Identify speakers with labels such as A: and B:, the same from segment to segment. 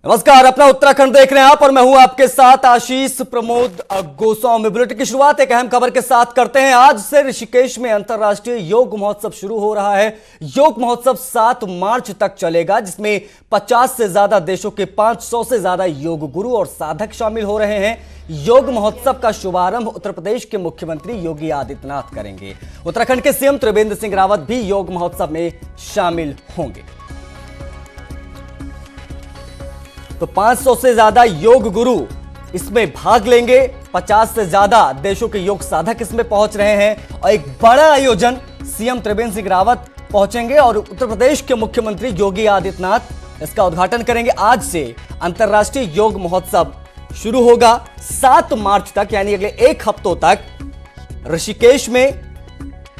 A: नमस्कार, अपना उत्तराखंड देख रहे हैं आप और मैं हूं आपके साथ आशीष प्रमोद गोस्वामी। बुलेटिन की शुरुआत एक अहम खबर के साथ करते हैं। आज से ऋषिकेश में अंतर्राष्ट्रीय योग महोत्सव शुरू हो रहा है। योग महोत्सव 7 मार्च तक चलेगा, जिसमें 50 से ज्यादा देशों के 500 से ज्यादा योग गुरु और साधक शामिल हो रहे हैं। योग महोत्सव का शुभारंभ उत्तर प्रदेश के मुख्यमंत्री योगी आदित्यनाथ करेंगे। उत्तराखंड के सीएम त्रिवेंद्र सिंह रावत भी योग महोत्सव में शामिल होंगे। तो 500 से ज्यादा योग गुरु इसमें भाग लेंगे। 50 से ज्यादा देशों के योग साधक इसमें पहुंच रहे हैं और एक बड़ा आयोजन सीएम त्रिवेंद्र सिंह रावत पहुंचेंगे और उत्तर प्रदेश के मुख्यमंत्री योगी आदित्यनाथ इसका उद्घाटन करेंगे। आज से अंतर्राष्ट्रीय योग महोत्सव शुरू होगा 7 मार्च तक, यानी अगले 1 हफ्तों तक ऋषिकेश में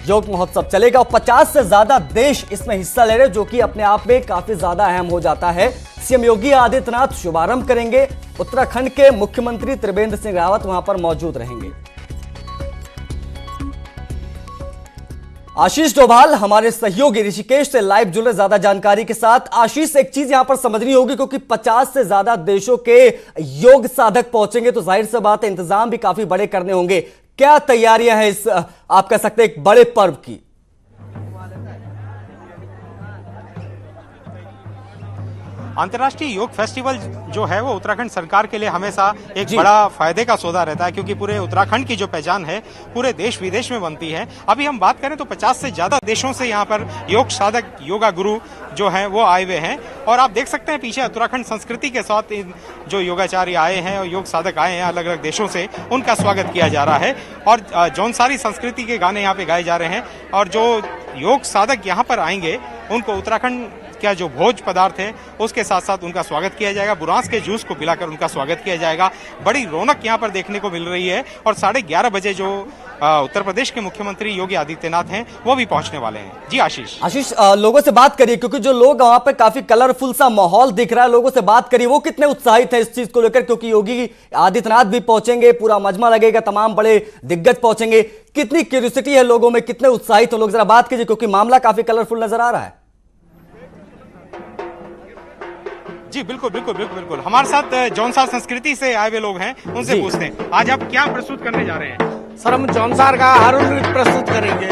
A: योग महोत्सव चलेगा और 50 से ज्यादा देश इसमें हिस्सा ले रहे हैं, जो कि अपने आप में काफी ज्यादा अहम हो जाता है। सीएम योगी आदित्यनाथ शुभारंभ करेंगे। उत्तराखंड के मुख्यमंत्री त्रिवेंद्र सिंह रावत वहां पर मौजूद रहेंगे। आशीष डोभाल हमारे सहयोगी ऋषिकेश से लाइव जुड़े ज्यादा जानकारी के साथ। आशीष, एक चीज यहां पर समझनी होगी, क्योंकि 50 से ज्यादा देशों के योग साधक पहुंचेंगे तो जाहिर सी बात है इंतजाम भी काफी बड़े करने होंगे। क्या तैयारियां हैं इस आप कह सकते हैं एक बड़े पर्व की?
B: अंतर्राष्ट्रीय योग फेस्टिवल जो है वो उत्तराखंड सरकार के लिए हमेशा एक बड़ा फायदे का सौदा रहता है, क्योंकि पूरे उत्तराखंड की जो पहचान है पूरे देश विदेश में बनती है। अभी हम बात करें तो 50 से ज्यादा देशों से यहाँ पर योग साधक, योगा गुरु जो है वो आए हुए हैं और आप देख सकते हैं पीछे उत्तराखंड संस्कृति के साथ जो योगाचार्य आए हैं और योग साधक आए हैं अलग अलग देशों से, उनका स्वागत किया जा रहा है और जौनसारी संस्कृति के गाने यहाँ पे गाए जा रहे हैं। और जो योग साधक यहाँ पर आएंगे उनको उत्तराखंड क्या जो भोज पदार्थ है उसके साथ साथ उनका स्वागत किया जाएगा। बुरांस के जूस को पिलाकर उनका स्वागत किया जाएगा। बड़ी रौनक यहाँ पर देखने को मिल रही है और 11:30 बजे जो उत्तर प्रदेश के मुख्यमंत्री योगी आदित्यनाथ हैं वो भी पहुंचने वाले हैं। जी आशीष,
A: लोगों से बात करिए, क्योंकि जो लोग वहां पे काफी कलरफुल सा माहौल दिख रहा है, लोगों से बात करिए वो कितने उत्साहित हैं इस चीज को लेकर, क्योंकि योगी आदित्यनाथ भी पहुंचेंगे, पूरा मजमा लगेगा, तमाम बड़े दिग्गज पहुंचेंगे। कितनी क्यूरियोसिटी है लोगों में, कितने उत्साहित हो लोग, जरा बात कीजिए, क्योंकि मामला काफी कलरफुल नजर आ रहा है।
B: जी बिल्कुल हमारे साथ जौनसार संस्कृति से आए हुए लोग हैं, उनसे पूछते हैं आज आप क्या प्रस्तुत करने जा रहे हैं?
C: सर, हम जौनसार का हारून नृत्य प्रस्तुत करेंगे।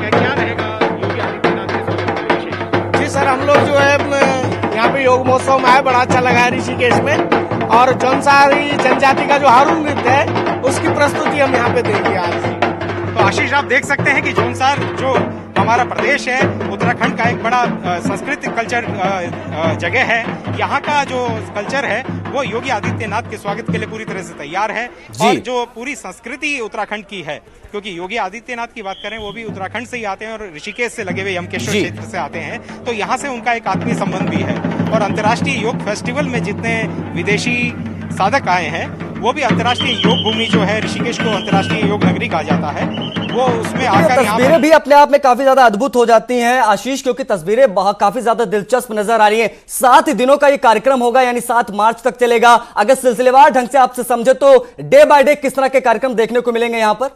B: क्या रहेगा योगी आदित्यनाथ के?
C: जी सर, हम लोग जो है यहाँ पे योग महोत्सव में आए, बड़ा अच्छा लगा है ऋषिकेश में। और जौनसारी जनजाति का जो हारून नृत्य है उसकी प्रस्तुति हम यहाँ पे देंगे आज।
B: तो आशीष, आप देख सकते हैं कि जौनसार जो हमारा प्रदेश है, उत्तराखंड का एक बड़ा सांस्कृतिक कल्चर जगह है। यहाँ का जो कल्चर है वो योगी आदित्यनाथ के स्वागत के लिए पूरी तरह से तैयार है। और जो पूरी संस्कृति उत्तराखंड की है, क्योंकि योगी आदित्यनाथ की बात करें वो भी उत्तराखंड से ही आते हैं और ऋषिकेश से लगे हुए यमकेश्वर क्षेत्र से आते हैं, तो यहाँ से उनका एक आत्मीय संबंध भी है। और अंतर्राष्ट्रीय योग फेस्टिवल में जितने विदेशी साधक आए हैं वो भी अंतर्राष्ट्रीय योग भूमि जो है ऋषिकेश को अंतर्राष्ट्रीय योग नगरी कहा जाता है, वो उसमें आकर
A: तस्वीरें भी अपने आप में काफी ज्यादा अद्भुत हो जाती हैं आशीष, क्योंकि तस्वीरें काफी ज्यादा दिलचस्प नजर आ रही हैं। 7 दिनों का ये कार्यक्रम होगा, यानी 7 मार्च तक चलेगा। अगर सिलसिलेवार ढंग से आपसे समझे तो डे बाय डे किस तरह के कार्यक्रम देखने को मिलेंगे यहाँ पर?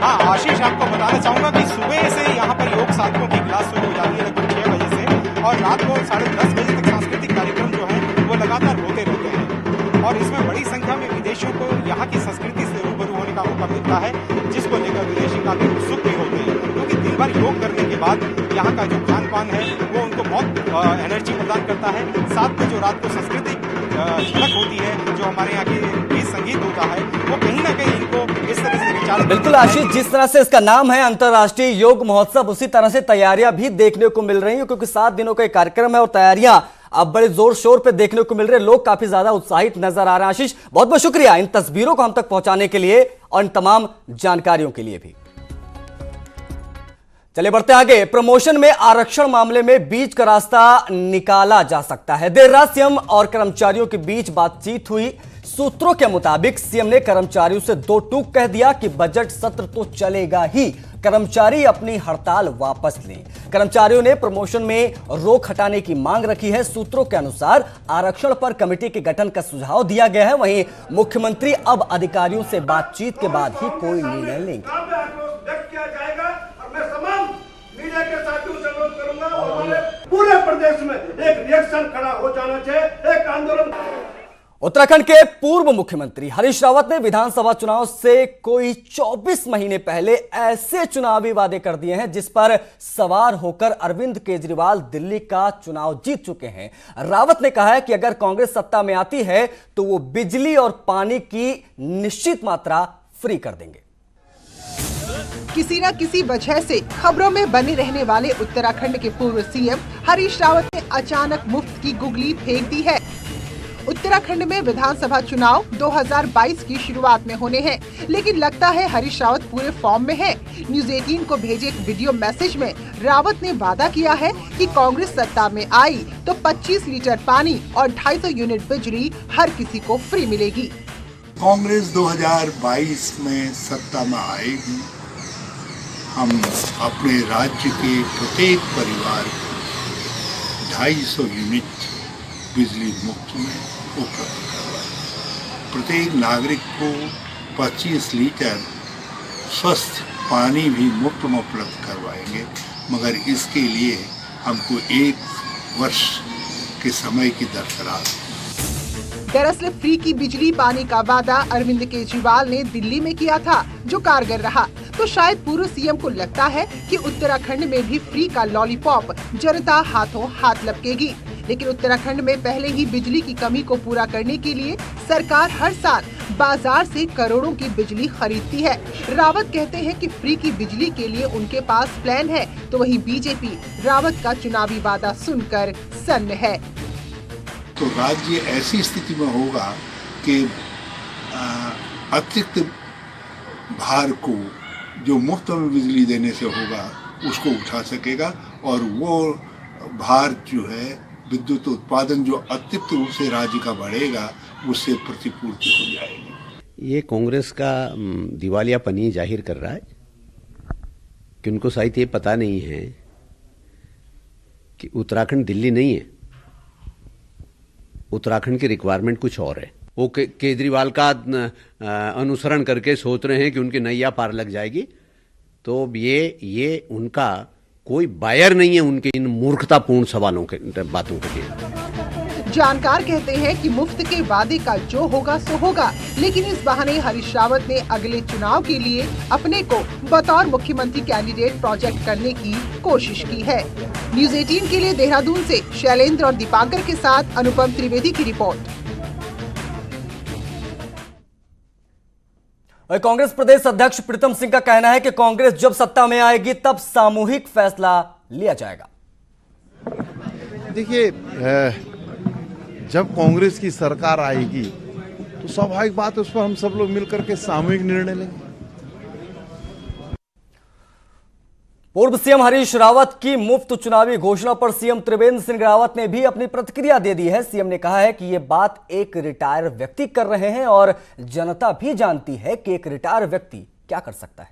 B: हाँ आशीष, आपको बताना चाहूंगा कि सुबह से यहाँ पर योग साधकों की क्लास शुरू हो जाती है लगभग 6 बजे से और रात को 10:30 बजे तक सांस्कृतिक कार्यक्रम जो है वो लगातार होते रहते हैं। और इसमें बड़ी संख्या में विदेशियों को यहाँ की संस्कृति से रूबरू होने का मौका मिलता है, जिसको लेकर विदेशी काफी उत्सुक भी होते हैं, क्योंकि दिन भर योग करने के बाद यहाँ का जो खान पान है वो उनको बहुत एनर्जी प्रदान करता है। साथ में जो रात को सांस्कृतिक झलक होती है, जो हमारे यहाँ के गीत संगीत होता है, वो कहीं ना कहीं इनको इस तरह से विचार।
A: बिल्कुल आशीष, जिस तरह से इसका नाम है अंतर्राष्ट्रीय योग महोत्सव, उसी तरह से तैयारियां भी देखने को मिल रही हैं, क्योंकि 7 दिनों का एक कार्यक्रम है और तैयारियां अब बड़े जोर शोर पे देखने को मिल रहे हैं। लोग काफी ज्यादा उत्साहित नजर आ रहे हैं। आशीष, बहुत बहुत शुक्रिया इन तस्वीरों को हम तक पहुंचाने के लिए और इन तमाम जानकारियों के लिए भी। चलिए बढ़ते आगे। प्रमोशन में आरक्षण मामले में बीच का रास्ता निकाला जा सकता है। देर रात सीएम और कर्मचारियों के बीच बातचीत हुई। सूत्रों के मुताबिक सीएम ने कर्मचारियों से 2 टूक कह दिया कि बजट सत्र तो चलेगा ही, कर्मचारी अपनी हड़ताल वापस लें। कर्मचारियों ने प्रमोशन में रोक हटाने की मांग रखी है। सूत्रों के अनुसार आरक्षण पर कमेटी के गठन का सुझाव दिया गया है। वहीं मुख्यमंत्री अब अधिकारियों से बातचीत के बाद ही कोई निर्णय लेंगे।
D: एक रिएक्शन खड़ा हो जाना चाहिए, एक आंदोलन।
A: उत्तराखंड के पूर्व मुख्यमंत्री हरीश रावत ने विधानसभा चुनाव से कोई 24 महीने पहले ऐसे चुनावी वादे कर दिए हैं जिस पर सवार होकर अरविंद केजरीवाल दिल्ली का चुनाव जीत चुके हैं। रावत ने कहा है कि अगर कांग्रेस सत्ता में आती है तो वो बिजली और पानी की निश्चित मात्रा फ्री कर देंगे।
E: किसी न किसी वजह से खबरों में बने रहने वाले उत्तराखंड के पूर्व सीएम हरीश रावत ने अचानक मुफ्त की गुगली फेंक दी है। उत्तराखंड में विधानसभा चुनाव 2022 की शुरुआत में होने हैं, लेकिन लगता है हरीश रावत पूरे फॉर्म में हैं। न्यूज 18 को भेजे एक वीडियो मैसेज में रावत ने वादा किया है कि कांग्रेस सत्ता में आई तो 25 लीटर पानी और 250 यूनिट बिजली हर किसी को फ्री मिलेगी।
F: कांग्रेस 2022 में सत्ता में आएगी, हम अपने राज्य के प्रत्येक परिवार को 250 यूनिट बिजली मुफ्त में उपलब्ध करवाएं। प्रत्येक नागरिक को 25 लीटर स्वस्थ पानी भी मुफ्त में उपलब्ध करवाएंगे, मगर इसके लिए हमको 1 वर्ष के समय की दरकार है।
E: दरअसल फ्री की बिजली पानी का वादा अरविंद केजरीवाल ने दिल्ली में किया था, जो कारगर रहा। तो शायद पूर्व सीएम को लगता है कि उत्तराखंड में भी फ्री का लॉलीपॉप जनता हाथों हाथ लपकेगी। लेकिन उत्तराखंड में पहले ही बिजली की कमी को पूरा करने के लिए सरकार हर साल बाजार से करोड़ों की बिजली खरीदती है। रावत कहते हैं कि फ्री की बिजली के लिए उनके पास प्लान है, तो वहीं बीजेपी रावत का चुनावी वादा सुनकर सन्न है।
F: तो राज्य ऐसी स्थिति में होगा कि अतिरिक्त भार को जो मुफ्त में बिजली देने से होगा उसको उठा सकेगा, और वो भार जो है विद्युत उत्पादन जो अतिरिक्त रूप से राज्य का बढ़ेगा उससे प्रतिपूर्ति हो जाएगी।
G: ये कांग्रेस का दिवालियापनी जाहिर कर रहा है कि उनको शायद ये पता नहीं है कि उत्तराखंड दिल्ली नहीं है, उत्तराखंड की रिक्वायरमेंट कुछ और है। वो केजरीवाल का अनुसरण करके सोच रहे हैं कि उनकी नैया पार लग जाएगी, तो ये उनका कोई बायर नहीं है उनके इन मूर्खतापूर्ण सवालों के बातों के लिए।
E: जानकार कहते हैं कि मुफ्त के वादे का जो होगा सो होगा, लेकिन इस बहाने हरीश रावत ने अगले चुनाव के लिए अपने को बतौर मुख्यमंत्री कैंडिडेट प्रोजेक्ट करने की कोशिश की है। न्यूज 18 के लिए देहरादून से शैलेंद्र और दीपांकर के साथ अनुपम त्रिवेदी की रिपोर्ट।
A: कांग्रेस प्रदेश अध्यक्ष प्रीतम सिंह का कहना है कि कांग्रेस जब सत्ता में आएगी तब सामूहिक फैसला लिया जाएगा।
H: देखिए, जब कांग्रेस की सरकार आएगी तो स्वाभाविक बात है उस पर हम सब लोग मिलकर के सामूहिक निर्णय लेंगे।
A: पूर्व सीएम हरीश रावत की मुफ्त चुनावी घोषणा पर सीएम त्रिवेंद्र सिंह रावत ने भी अपनी प्रतिक्रिया दे दी है। सीएम ने कहा है कि यह बात एक रिटायर व्यक्ति कर रहे हैं और जनता भी जानती है कि एक रिटायर व्यक्ति क्या कर सकता है।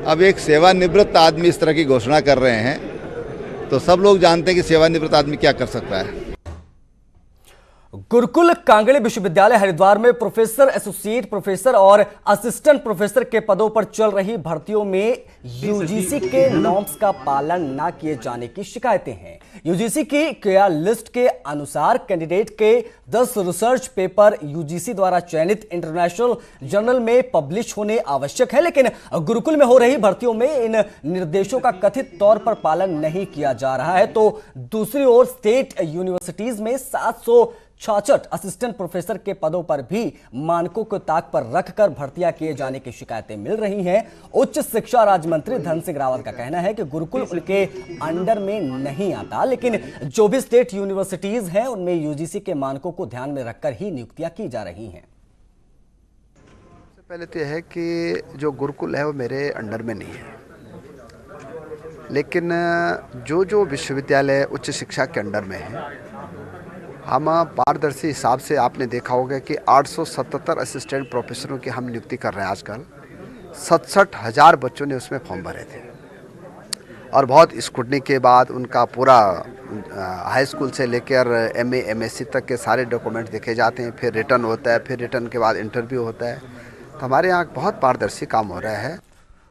I: अब एक सेवानिवृत्त आदमी इस तरह की घोषणा कर रहे हैं तो सब लोग जानते हैं कि सेवानिवृत्त आदमी क्या कर सकता है।
A: गुरुकुल कांगड़ी विश्वविद्यालय हरिद्वार में प्रोफेसर, एसोसिएट प्रोफेसर और असिस्टेंट प्रोफेसर के पदों पर चल रही भर्तियों में यूजीसी के नॉर्म्स का पालन न किए जाने की शिकायतें हैं। यूजीसी की क्रिया लिस्ट के अनुसार कैंडिडेट के 10 रिसर्च पेपर यूजीसी द्वारा चयनित इंटरनेशनल जर्नल में पब्लिश होने आवश्यक है, लेकिन गुरुकुल में हो रही भर्तियों में इन निर्देशों का कथित तौर पर पालन नहीं किया जा रहा है। तो दूसरी ओर स्टेट यूनिवर्सिटीज में 766 असिस्टेंट प्रोफेसर के पदों पर भी मानकों को ताक पर रखकर भर्तियां किए जाने की शिकायतें मिल रही हैं। उच्च शिक्षा राज्य मंत्री धन सिंह रावत का कहना है कि गुरुकुल उनके अंडर में नहीं आता, लेकिन जो भी स्टेट यूनिवर्सिटीज हैं उनमें यूजीसी के मानकों को ध्यान में रखकर ही नियुक्तियां की जा रही हैं।
J: सबसे पहले तो यह है कि जो गुरुकुल है वो मेरे अंडर में नहीं है, लेकिन जो विश्वविद्यालय उच्च शिक्षा के अंडर में है, हम पारदर्शी हिसाब से आपने देखा होगा कि 877 असिस्टेंट प्रोफेसरों की हम नियुक्ति कर रहे हैं। आजकल 67,000 बच्चों ने उसमें फॉर्म भरे थे और बहुत स्क्रूटनी के बाद उनका पूरा हाई स्कूल से लेकर एमए एमएससी तक के सारे डॉक्यूमेंट देखे जाते हैं, फिर रिटर्न होता है, फिर रिटर्न के बाद इंटरव्यू होता है। तो हमारे यहाँ बहुत पारदर्शी काम हो रहा है।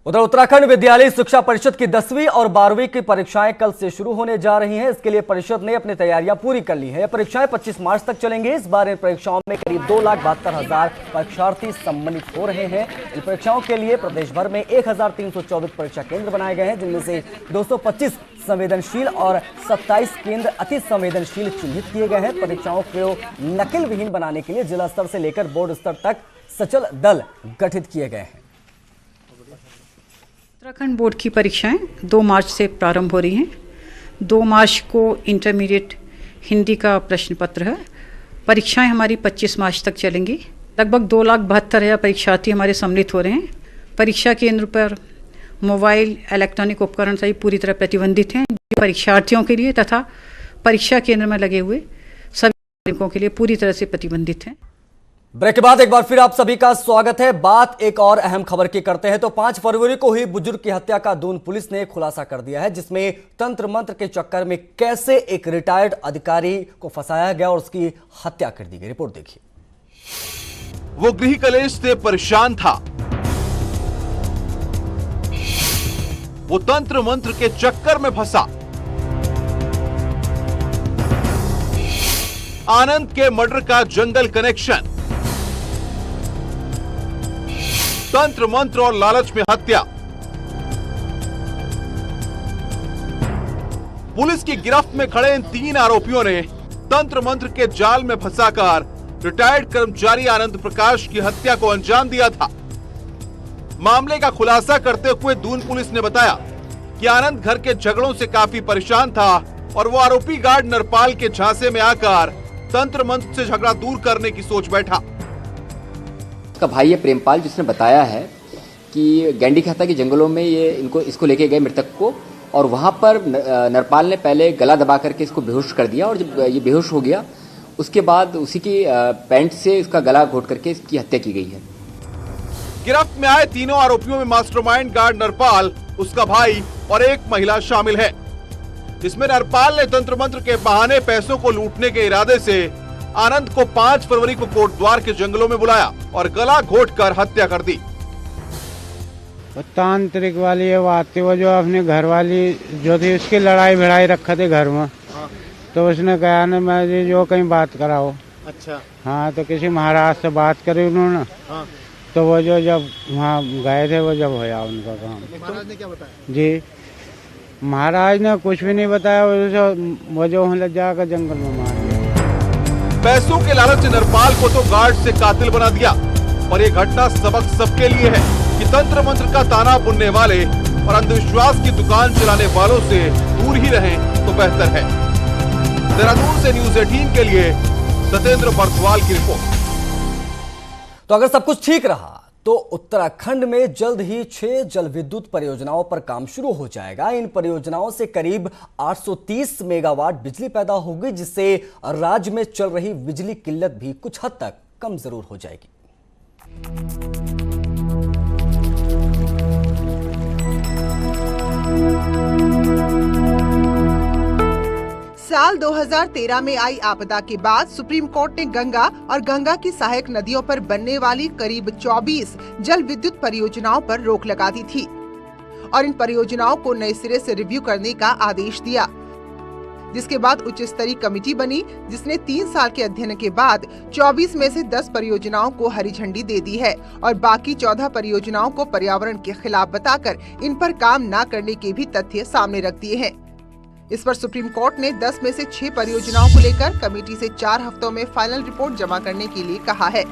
A: उधर उत्तराखंड विद्यालय शिक्षा परिषद की 10वीं और 12वीं की परीक्षाएं कल से शुरू होने जा रही हैं। इसके लिए परिषद ने अपनी तैयारियां पूरी कर ली हैं। ये परीक्षाएं 25 मार्च तक चलेंगी। इस बार इन परीक्षाओं में करीब 2,72,000 परीक्षार्थी सम्मानित हो रहे हैं। इन परीक्षाओं के लिए प्रदेश भर में 1,324 परीक्षा केंद्र बनाए गए हैं, जिनमें से 225 संवेदनशील और 27 केंद्र अति संवेदनशील चिन्हित किए गए हैं। परीक्षाओं को नकल विहीन बनाने के लिए जिला स्तर से लेकर बोर्ड स्तर तक सचल दल गठित किए गए हैं।
K: उत्तराखंड बोर्ड की परीक्षाएं 2 मार्च से प्रारंभ हो रही हैं। 2 मार्च को इंटरमीडिएट हिंदी का प्रश्न पत्र है। परीक्षाएं हमारी 25 मार्च तक चलेंगी। लगभग 2,72,000 परीक्षार्थी हमारे सम्मिलित हो रहे हैं। परीक्षा केंद्र पर मोबाइल इलेक्ट्रॉनिक उपकरण सभी पूरी तरह प्रतिबंधित हैं। परीक्षार्थियों के लिए तथा परीक्षा केंद्र में लगे हुए सभी नागरिकों के लिए पूरी तरह से प्रतिबंधित हैं।
A: ब्रेक के बाद एक बार फिर आप सभी का स्वागत है। बात एक और अहम खबर की करते हैं तो 5 फरवरी को हुई बुजुर्ग की हत्या का दून पुलिस ने खुलासा कर दिया है, जिसमें तंत्र मंत्र के चक्कर में कैसे एक रिटायर्ड अधिकारी को फंसाया गया और उसकी हत्या कर दी गई। रिपोर्ट देखिए।
L: वो गृह कलेश से परेशान था। वो तंत्र मंत्र के चक्कर में फंसा। आनंद के मर्डर का जंगल कनेक्शन, तंत्र मंत्र और लालच में हत्या। पुलिस की गिरफ्त में खड़े इन 3 आरोपियों ने तंत्र मंत्र के जाल में फंसाकर रिटायर्ड कर्मचारी आनंद प्रकाश की हत्या को अंजाम दिया था। मामले का खुलासा करते हुए दून पुलिस ने बताया कि आनंद घर के झगड़ों से काफी परेशान था और वो आरोपी गार्ड नरपाल के झांसे में आकर तंत्र मंत्र से झगड़ा दूर करने की सोच बैठा।
M: का भाई है प्रेमपाल, जिसने बताया है कि गैंडी की हत्या के जंगलों में इसको लेके गए मृतक को, और वहां पर नरपाल ने पहले गला दबा करके इसको बेहोश कर दिया, और जब ये बेहोश हो गया उसके बाद उसी की पैंट से इसका गला घोट करके इसकी हत्या की गई है।
L: गिरफ्त में आए तीनों आरोपियों में मास्टरमाइंड गार्ड नरपाल, उसका भाई और एक महिला शामिल है। इसमें नरपाल ने तंत्र मंत्र के बहाने पैसों को लूटने के इरादे से आनंद को 5 फरवरी को कोटद्वार के जंगलों में बुलाया और गला घोटकर हत्या कर दी।
N: तांत्रिक वाली ये बात थी, वो जो अपने घर वाली जो थी उसकी लड़ाई भिड़ाई रखा थे घर में। तो उसने कहा ना मैं जो कहीं बात कराओ। अच्छा। हाँ, तो किसी महाराज से बात करी उन्होंने। तो वो जो जब वहाँ गए थे वो जब होया उनका काम। महाराज ने क्या बताया? जी, महाराज ने कुछ भी नहीं बताया। वो जो ले जाकर जंगल में मार दिया।
L: पैसों के लालच से नरपाल को तो गार्ड से कातिल बना दिया। और ये घटना सबक सबके लिए है कि तंत्र मंत्र का ताना बुनने वाले और अंधविश्वास की दुकान चलाने वालों से दूर ही रहें तो बेहतर है। देहरादून से न्यूज़ 18 के लिए सत्येंद्र बरथवाल की रिपोर्ट।
A: तो अगर सब कुछ ठीक रहा तो उत्तराखंड में जल्द ही 6 जल विद्युत परियोजनाओं पर काम शुरू हो जाएगा। इन परियोजनाओं से करीब 830 मेगावाट बिजली पैदा होगी, जिससे राज्य में चल रही बिजली किल्लत भी कुछ हद तक कम जरूर हो जाएगी।
E: साल 2013 में आई आपदा के बाद सुप्रीम कोर्ट ने गंगा और गंगा की सहायक नदियों पर बनने वाली करीब 24 जल विद्युत परियोजनाओं पर रोक लगा दी थी और इन परियोजनाओं को नए सिरे से रिव्यू करने का आदेश दिया, जिसके बाद उच्च स्तरीय कमेटी बनी, जिसने 3 साल के अध्ययन के बाद 24 में से 10 परियोजनाओं को हरी झंडी दे दी है और बाकी 14 परियोजनाओं को पर्यावरण के खिलाफ बताकर इन पर काम न करने के भी तथ्य सामने रख दिए हैं। इस पर सुप्रीम कोर्ट ने 10 में से 6 परियोजनाओं को लेकर कमेटी से 4 हफ्तों में फाइनल रिपोर्ट जमा करने के लिए कहा है।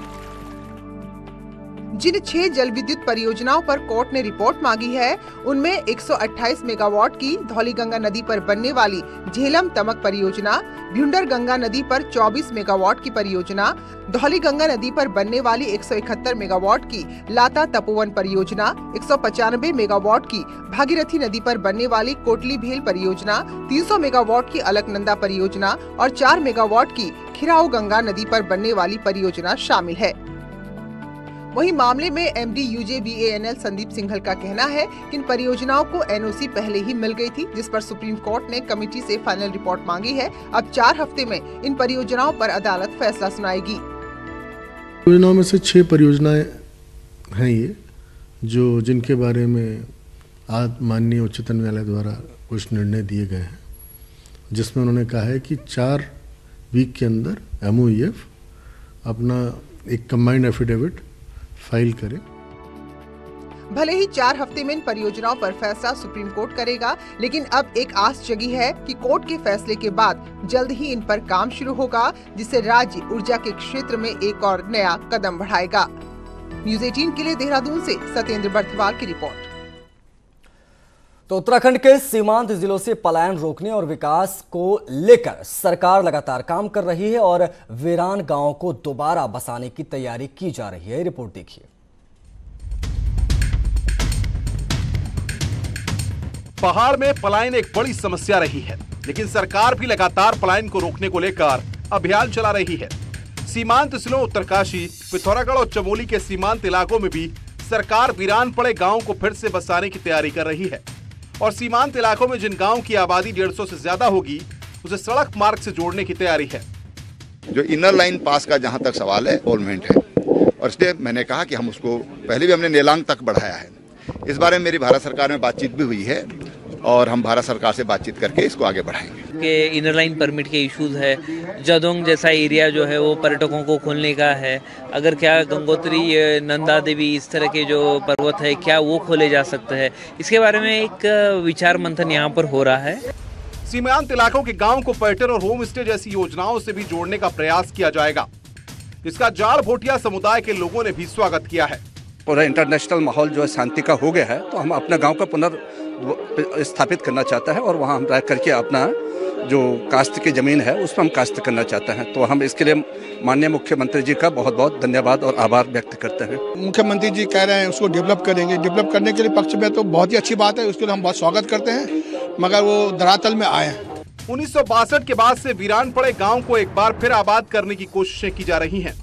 E: जिन 6 जल विद्युत परियोजनाओं पर कोर्ट ने रिपोर्ट मांगी है, उनमें 128 मेगावाट की धौलीगंगा नदी पर बनने वाली झेलम तमक परियोजना, भ्युंडर गंगा नदी पर 24 मेगावाट की परियोजना, धौलीगंगा नदी पर बनने वाली 171 मेगावाट की लाता तपोवन परियोजना, 195 मेगावाट की भागीरथी नदी पर बनने वाली कोटली भेल परियोजना, 300 मेगावाट की अलकनंदा परियोजना और 4 मेगावाट की खिराऊ गंगा नदी पर बनने वाली परियोजना शामिल है। वहीं मामले में एमडी यूजेबीएएनएल संदीप सिंघल का कहना है कि इन परियोजनाओं को एनओसी पहले ही मिल गई थी, जिस पर सुप्रीम कोर्ट ने कमेटी से फाइनल रिपोर्ट मांगी है। अब 4 हफ्ते में इन परियोजनाओं पर अदालत फैसला सुनाएगी।
O: परियोजनाओं में से 6 परियोजनाएं हैं ये, जिनके बारे में आज माननीय उच्चतम न्यायालय द्वारा कुछ निर्णय दिए गए हैं, जिसमें उन्होंने कहा है कि 4 वीक के अंदर MOEF अपना एक कंबाइंड एफिडेविट फाइल करे।
E: भले ही 4 हफ्ते में इन परियोजनाओं पर फैसला सुप्रीम कोर्ट करेगा, लेकिन अब एक आस जगी है कि कोर्ट के फैसले के बाद जल्द ही इन पर काम शुरू होगा, जिससे राज्य ऊर्जा के क्षेत्र में एक और नया कदम बढ़ाएगा। न्यूज़ 18 के लिए देहरादून से सत्येंद्र बर्थवाल की रिपोर्ट।
A: तो उत्तराखंड के सीमांत जिलों से पलायन रोकने और विकास को लेकर सरकार लगातार काम कर रही है और वीरान गांवों को दोबारा बसाने की तैयारी की जा रही है। रिपोर्ट देखिए।
L: पहाड़ में पलायन एक बड़ी समस्या रही है, लेकिन सरकार भी लगातार पलायन को रोकने को लेकर अभियान चला रही है। सीमांत जिलों उत्तरकाशी, पिथौरागढ़ और चमोली के सीमांत इलाकों में भी सरकार वीरान पड़े गांवों को फिर से बसाने की तैयारी कर रही है और सीमांत इलाकों में जिन गांवों की आबादी 150 से ज्यादा होगी उसे सड़क मार्ग से जोड़ने की तैयारी है।
I: जो इनर लाइन पास का जहां तक सवाल है, इन्वॉल्वमेंट है और इसलिए मैंने कहा कि हम उसको पहले भी हमने नेलांग तक बढ़ाया है। इस बारे में मेरी भारत सरकार में बातचीत भी हुई है और हम भारत सरकार से बातचीत करके इसको आगे बढ़ाएंगे।
P: के इनर लाइन परमिट के इश्यूज है, जदोंग जैसा एरिया जो है वो पर्यटकों को खोलने का है। अगर क्या गंगोत्री, नंदा देवी इस तरह के जो पर्वत है क्या वो खोले जा सकते हैं, इसके बारे में एक विचार मंथन यहाँ पर हो रहा है।
L: सीमांत इलाकों के गाँव को पर्यटन और होम स्टे जैसी योजनाओं से भी जोड़ने का प्रयास किया जाएगा। इसका जाड़ भोटिया समुदाय के लोगों ने भी स्वागत किया है।
Q: पूरा इंटरनेशनल माहौल जो है शांति का हो गया है, तो हम अपना गांव का स्थापित करना चाहते हैं और वहां हम रह करके अपना जो काश्त की जमीन है उस पर हम काश्त करना चाहते हैं। तो हम इसके लिए माननीय मुख्यमंत्री जी का बहुत बहुत धन्यवाद और आभार व्यक्त करते हैं।
R: मुख्यमंत्री जी कह रहे हैं उसको डेवलप करेंगे, डेवलप करने के लिए पक्ष में तो बहुत ही अच्छी बात है, उसके लिए हम बहुत स्वागत करते हैं, मगर वो धरातल में आए हैं।
L: 1962 के बाद से वीरान पड़े गाँव को एक बार फिर आबाद करने की कोशिशें की जा रही है।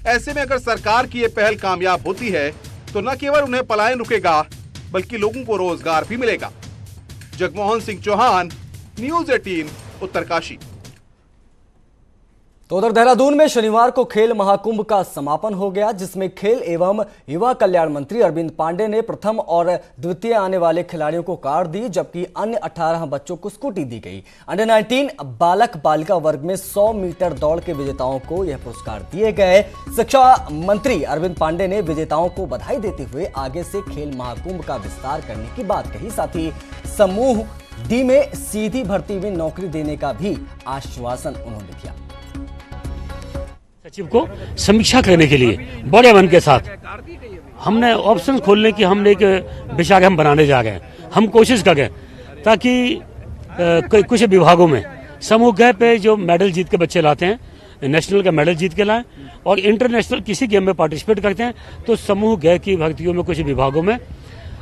L: ऐसे में अगर सरकार की ये पहल कामयाब होती है तो न केवल उन्हें पलायन रुकेगा बल्कि लोगों को रोजगार भी मिलेगा। जगमोहन सिंह चौहान, न्यूज़ 18, उत्तरकाशी।
A: तो उधर देहरादून में शनिवार को खेल महाकुंभ का समापन हो गया, जिसमें खेल एवं युवा कल्याण मंत्री अरविंद पांडे ने प्रथम और द्वितीय आने वाले खिलाड़ियों को कार दी, जबकि अन्य 18 बच्चों को स्कूटी दी गई। अंडर 19 बालक बालिका वर्ग में 100 मीटर दौड़ के विजेताओं को यह पुरस्कार दिए गए। शिक्षा मंत्री अरविंद पांडे ने विजेताओं को बधाई देते हुए आगे से खेल महाकुंभ का विस्तार करने की बात कही। साथ ही समूह डी में सीधी भर्ती में नौकरी देने का भी आश्वासन उन्होंने दिया।
S: सचिव को समीक्षा करने के लिए बड़े मन के साथ हमने ऑप्शन खोलने की हमने एक विषय हम बनाने जा रहे हैं। हम कोशिश करें ताकि कुछ विभागों में समूह ग पे जो मेडल जीत के बच्चे लाते हैं, नेशनल का मेडल जीत के लाएं और इंटरनेशनल किसी गेम में पार्टिसिपेट करते हैं तो समूह ग की भर्तियों में कुछ विभागों में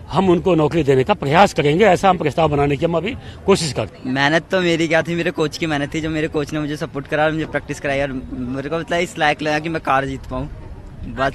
S: हम उनको नौकरी देने का प्रयास करेंगे। ऐसा हम प्रस्ताव बनाने की हम अभी कोशिश करते हैं।
T: मेहनत तो मेरी क्या थी, मेरे कोच की मेहनत थी। जो मेरे कोच ने मुझे सपोर्ट करा और मुझे प्रैक्टिस कराई और मेरे को मतलब इस लायक लगा कि मैं कार जीत पाऊँ। बात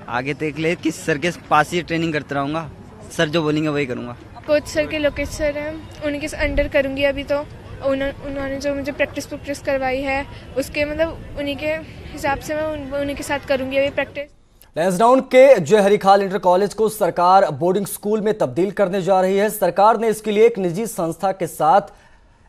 T: आगे देख ले कि सर के पास ही ट्रेनिंग करता रहूँगा, सर जो बोलेंगे वही करूँगा।
U: कोच सर के लोकेश सर हैं, उनके अंडर करूँगी अभी तो। उन्होंने जो मुझे प्रैक्टिस करवाई है उसके मतलब उन्हीं के हिसाब से मैं उन्हीं के साथ करूँगी अभी प्रैक्टिस।
A: लैंसडाउन के जय हरिखाल इंटर कॉलेज को सरकार बोर्डिंग स्कूल में तब्दील करने जा रही है। सरकार ने इसके लिए एक निजी संस्था के साथ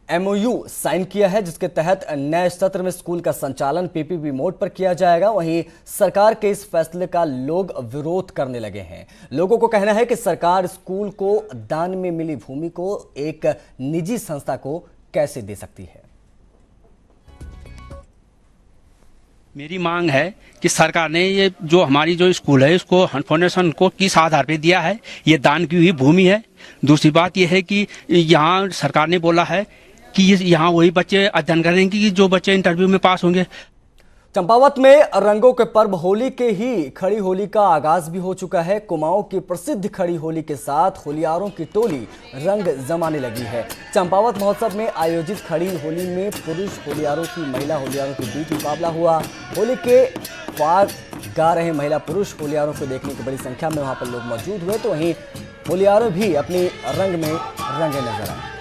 A: MOU साइन किया है, जिसके तहत नए सत्र में स्कूल का संचालन PPP मोड पर किया जाएगा। वहीं सरकार के इस फैसले का लोग विरोध करने लगे हैं। लोगों को कहना है कि सरकार स्कूल को दान में मिली भूमि को एक निजी संस्था को कैसे दे सकती है।
V: मेरी मांग है कि सरकार ने ये जो हमारी जो स्कूल है इसको फाउंडेशन को किस आधार पे दिया है, ये दान की हुई भूमि है। दूसरी बात ये है कि यहाँ सरकार ने बोला है कि यहाँ वही बच्चे अध्ययन करेंगे कि जो बच्चे इंटरव्यू में पास होंगे।
A: चंपावत में रंगों के पर्व होली के ही खड़ी होली का आगाज भी हो चुका है। कुमाऊं की प्रसिद्ध खड़ी होली के साथ होलियारों की टोली रंग जमाने लगी है। चंपावत महोत्सव में आयोजित खड़ी होली में पुरुष होलियारों की महिला होलियारों के बीच मुकाबला हुआ। होली के पार गा रहे महिला पुरुष होलियारों को देखने की बड़ी संख्या में वहां पर लोग मौजूद हुए, तो वहीं होलियारों भी अपनी रंग में रंगे नजर आए।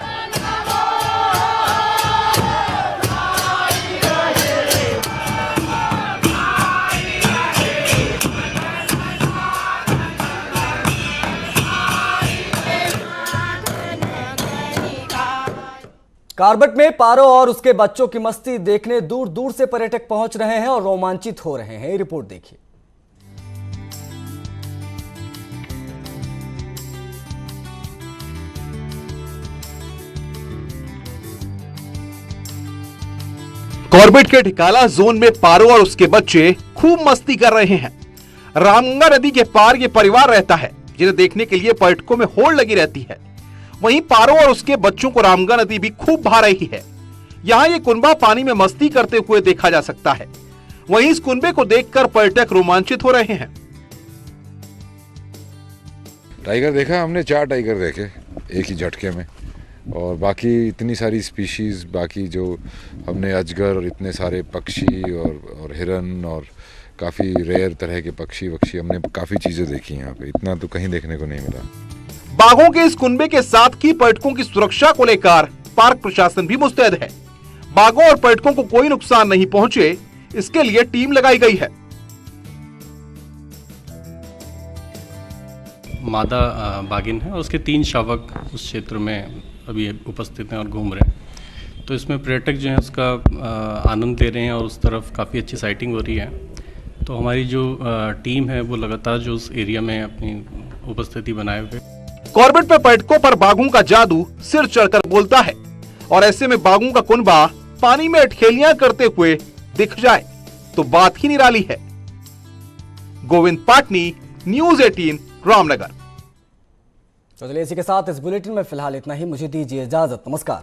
A: कार्बेट में पारो और उसके बच्चों की मस्ती देखने दूर दूर से पर्यटक पहुंच रहे हैं और रोमांचित हो रहे हैं। ये रिपोर्ट देखिए।
L: कॉर्बेट के ढिकाला जोन में पारो और उसके बच्चे खूब मस्ती कर रहे हैं। रामगंगा नदी के पार ये परिवार रहता है जिन्हें देखने के लिए पर्यटकों में होड़ लगी रहती है। वहीं पारो और उसके बच्चों को रामगंगा नदी भी खूब भा रही है। यहाँ ये कुनबा पानी में मस्ती करते हुए देखा जा सकता है। वहीं इस कुनबे को देखकर पर्यटक रोमांचित हो रहे हैं।
B: टाइगर देखा हमने, 4 टाइगर देखे एक ही झटके में, और बाकी इतनी सारी स्पीशीज, बाकी जो हमने अजगर और इतने सारे पक्षी और हिरन और काफ़ी रेयर तरह के पक्षी वक्षी, हमने काफ़ी चीज़ें देखी यहाँ पे। इतना तो कहीं देखने को नहीं मिला।
L: बाघों के इस कुनबे के साथ ही पर्यटकों की सुरक्षा को लेकर पार्क प्रशासन भी मुस्तैद है। बाघों और पर्यटकों को कोई नुकसान नहीं पहुंचे, इसके लिए टीम लगाई गई है।
C: मादा बाघिन है और उसके 3 शावक उस क्षेत्र में अभी उपस्थित हैं और घूम रहे हैं। तो इसमें पर्यटक जो है उसका आनंद ले रहे हैं और उस तरफ काफ़ी अच्छी साइटिंग हो रही है। तो हमारी जो टीम है वो लगातार जो उस एरिया में अपनी उपस्थिति बनाए हुए।
L: कॉर्बेट पे पर्यटकों पर बाघों का जादू सिर चढ़कर बोलता है और ऐसे में बाघों का कुनबा पानी में अठखेलियां करते हुए दिख जाए तो बात ही निराली है। गोविंद पाटनी, न्यूज़ 18, रामनगर।
A: तो चलिए इसी के साथ इस बुलेटिन में फिलहाल इतना ही। मुझे दीजिए इजाजत। नमस्कार।